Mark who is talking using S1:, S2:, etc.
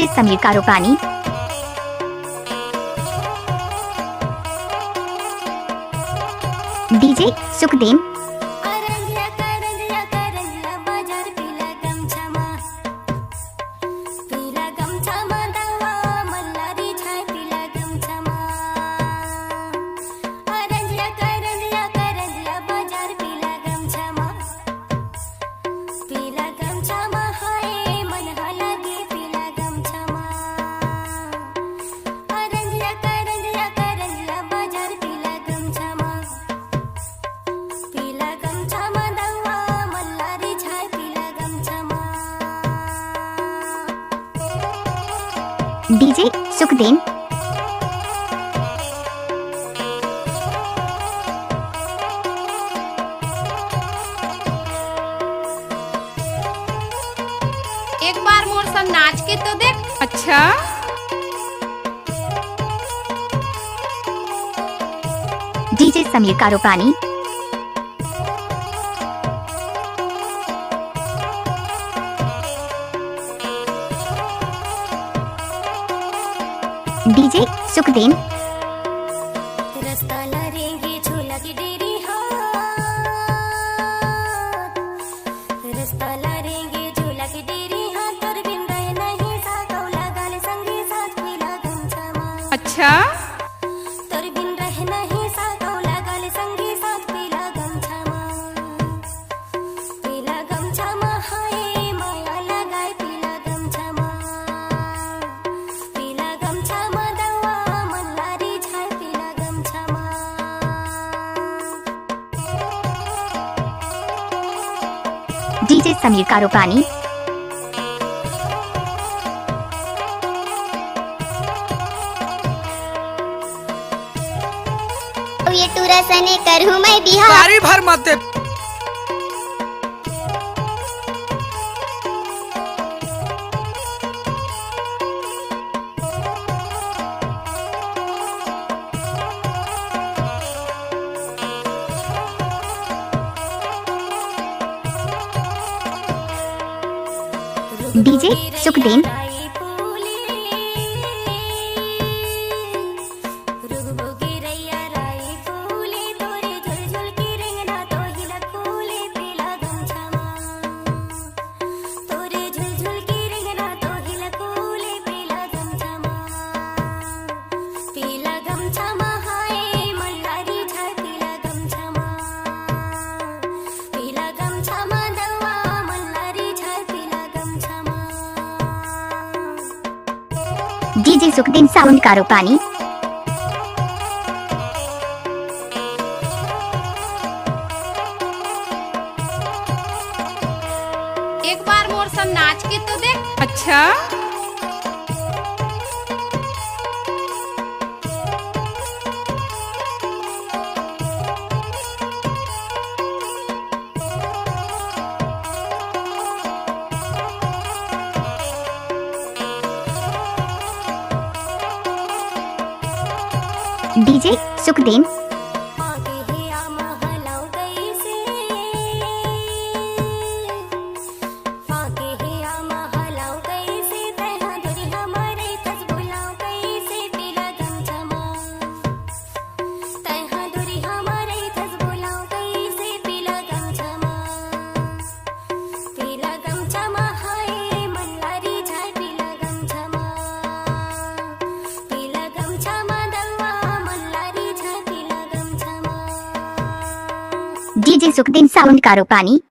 S1: DJ Sameer कारोपानी। DJ Sukhden. DJ सुखदेन।
S2: एक बार मोर संग नाच के तो देख।
S3: अच्छा
S1: डीजे समीर कारोपानी। डीजे सुखदेन।
S3: अच्छा
S1: डीजे समीर कारोपानी।
S4: ये टूरा सने करहूं मैं बिहार।
S5: बारी भर मत दे।
S1: DJ Sukhden. DJ Sukhden sound Karopani.
S2: एक बार मोर संग नाच के तो देख।
S3: अच्छा
S1: DJ Sukhden. DJ Sukhden sound कारोपानी।